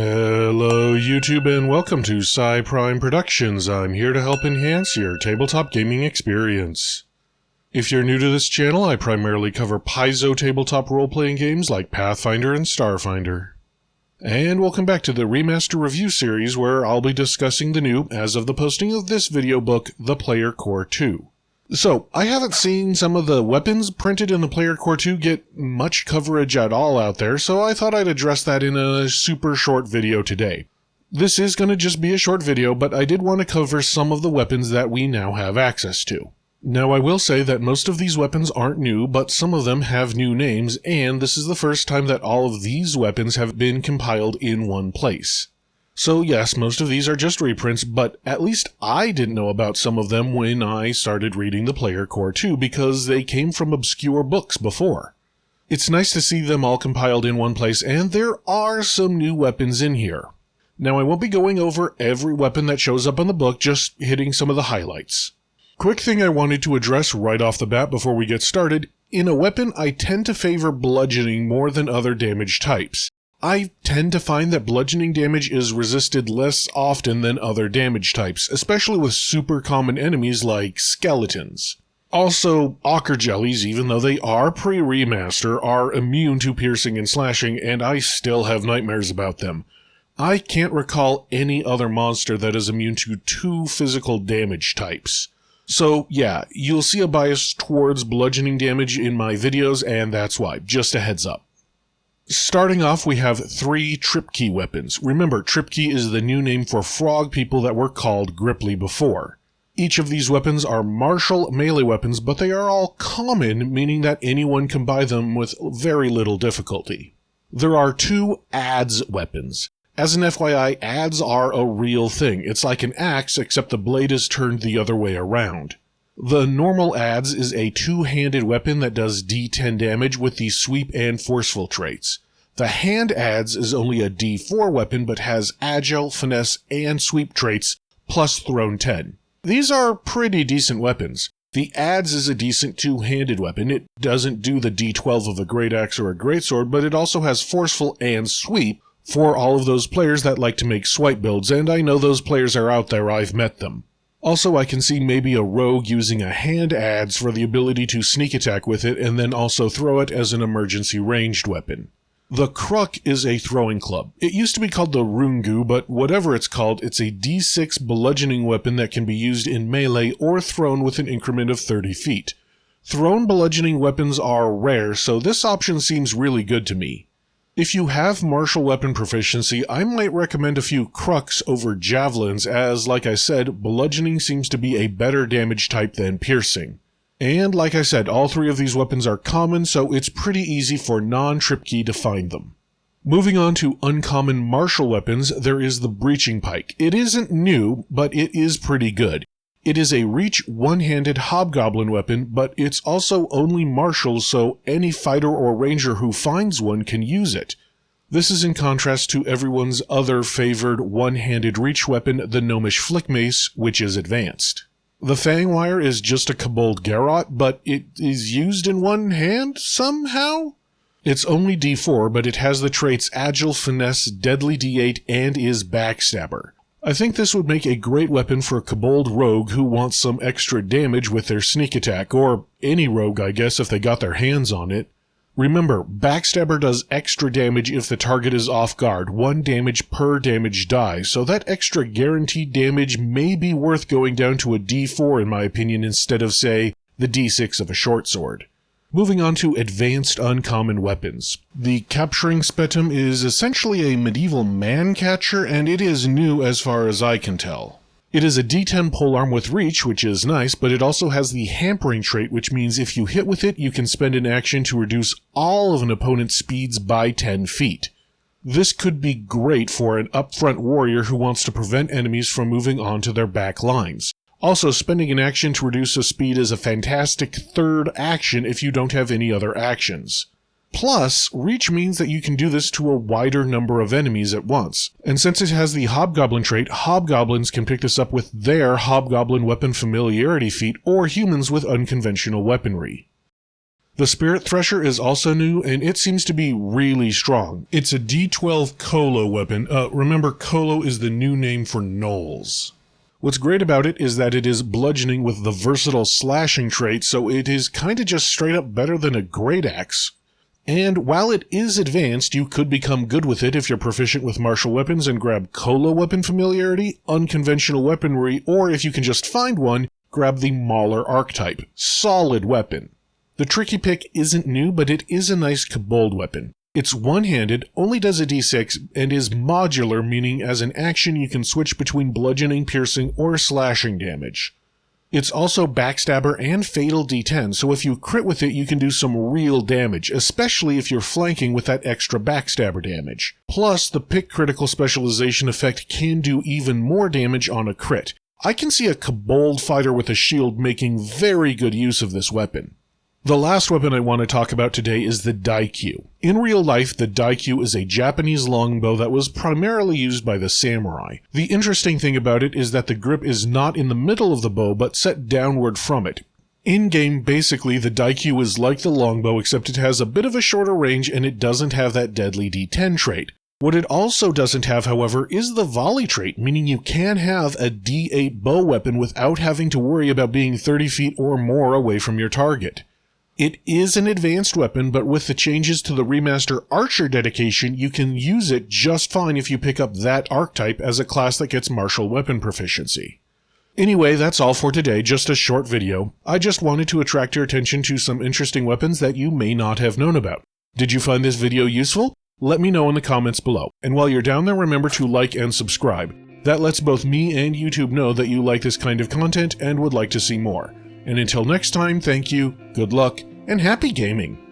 Hello YouTube and welcome to Sci Prime Productions. I'm here to help enhance your tabletop gaming experience. If you're new to this channel, I primarily cover Paizo tabletop role-playing games like Pathfinder and Starfinder. And welcome back to the Remaster Review series where I'll be discussing the new, as of the posting of this video book, The Player Core 2. So, I haven't seen some of the weapons printed in the Player Core 2 get much coverage at all out there, so I thought I'd address that in a super short video today. This is going to just be a short video, but I did want to cover some of the weapons that we now have access to. Now I will say that most of these weapons aren't new, but some of them have new names, and this is the first time that all of these weapons have been compiled in one place. So yes, most of these are just reprints, but at least I didn't know about some of them when I started reading the Player Core 2 because they came from obscure books before. It's nice to see them all compiled in one place, and there are some new weapons in here. Now I won't be going over every weapon that shows up in the book, just hitting some of the highlights. Quick thing I wanted to address right off the bat before we get started, in a weapon I tend to favor bludgeoning more than other damage types. I tend to find that bludgeoning damage is resisted less often than other damage types, especially with super common enemies like skeletons. Also, ochre jellies, even though they are pre-remaster, are immune to piercing and slashing, and I still have nightmares about them. I can't recall any other monster that is immune to two physical damage types. So yeah, you'll see a bias towards bludgeoning damage in my videos, and that's why, just a heads up. Starting off, we have 3 trip key weapons. Remember, trip key is the new name for frog people that were called Gripply before. Each of these weapons are martial melee weapons, but they are all common, meaning that anyone can buy them with very little difficulty. There are 2 adze weapons. As an FYI, adze are a real thing. It's like an axe, except the blade is turned the other way around. The normal adze is a 2-handed weapon that does D10 damage with the sweep and forceful traits. The hand adze is only a D4 weapon but has agile, finesse, and sweep traits, plus thrown 10. These are pretty decent weapons. The adze is a decent 2-handed weapon. It doesn't do the D12 of a great axe or a greatsword, but it also has forceful and sweep for all of those players that like to make swipe builds, and I know those players are out there, I've met them. Also, I can see maybe a rogue using a hand adze for the ability to sneak attack with it and then also throw it as an emergency ranged weapon. The Kruk is a throwing club. It used to be called the Rungu, but whatever it's called, it's a D6 bludgeoning weapon that can be used in melee or thrown with an increment of 30 feet. Thrown bludgeoning weapons are rare, so this option seems really good to me. If you have martial weapon proficiency, I might recommend a few Kruks over javelins as, like I said, bludgeoning seems to be a better damage type than piercing. And like I said, all 3 of these weapons are common, so it's pretty easy for non-trip key to find them. Moving on to uncommon martial weapons, there is the breaching pike. It isn't new, but it is pretty good. It is a reach one-handed hobgoblin weapon, but it's also only martial, so any fighter or ranger who finds one can use it. This is in contrast to everyone's other favored one-handed reach weapon, the gnomish flick mace, which is advanced. The Fangwire is just a kobold garrote, but it is used in one hand somehow? It's only D4, but it has the traits Agile, Finesse, Deadly D8, and is Backstabber. I think this would make a great weapon for a kobold rogue who wants some extra damage with their sneak attack, or any rogue I guess if they got their hands on it. Remember, Backstabber does extra damage if the target is off guard, 1 damage per damage die, so that extra guaranteed damage may be worth going down to a D4 in my opinion instead of, say, the D6 of a short sword. Moving on to advanced uncommon weapons. The Capturing Spetum is essentially a medieval man-catcher, and it is new as far as I can tell. It is a D10 polearm with reach, which is nice, but it also has the hampering trait, which means if you hit with it, you can spend an action to reduce all of an opponent's speeds by 10 feet. This could be great for an upfront warrior who wants to prevent enemies from moving onto their back lines. Also, spending an action to reduce a speed is a fantastic third action if you don't have any other actions. Plus, reach means that you can do this to a wider number of enemies at once. And since it has the hobgoblin trait, hobgoblins can pick this up with their hobgoblin weapon familiarity feat or humans with unconventional weaponry. The Spirit Thresher is also new, and it seems to be really strong. It's a D12 Colo weapon. Remember, Colo is the new name for gnolls. What's great about it is that it is bludgeoning with the versatile slashing trait, so it is kinda just straight up better than a great axe. And while it is advanced, you could become good with it if you're proficient with martial weapons and grab Colo weapon familiarity, unconventional weaponry, or if you can just find one, grab the Mauler archetype. Solid weapon. The tricky pick isn't new, but it is a nice kobold weapon. It's one-handed, only does a d6, and is modular, meaning as an action you can switch between bludgeoning, piercing, or slashing damage. It's also backstabber and fatal d10, so if you crit with it you can do some real damage, especially if you're flanking with that extra backstabber damage. Plus, the pick critical specialization effect can do even more damage on a crit. I can see a kobold fighter with a shield making very good use of this weapon. The last weapon I want to talk about today is the Daikyu. In real life, the Daikyu is a Japanese longbow that was primarily used by the samurai. The interesting thing about it is that the grip is not in the middle of the bow, but set downward from it. In-game, basically, the Daikyu is like the longbow, except it has a bit of a shorter range and it doesn't have that deadly D10 trait. What it also doesn't have, however, is the volley trait, meaning you can have a D8 bow weapon without having to worry about being 30 feet or more away from your target. It is an advanced weapon, but with the changes to the remaster Archer dedication, you can use it just fine if you pick up that archetype as a class that gets martial weapon proficiency. Anyway, that's all for today, just a short video. I just wanted to attract your attention to some interesting weapons that you may not have known about. Did you find this video useful? Let me know in the comments below. And while you're down there, remember to like and subscribe. That lets both me and YouTube know that you like this kind of content and would like to see more. And until next time, thank you, good luck, and happy gaming!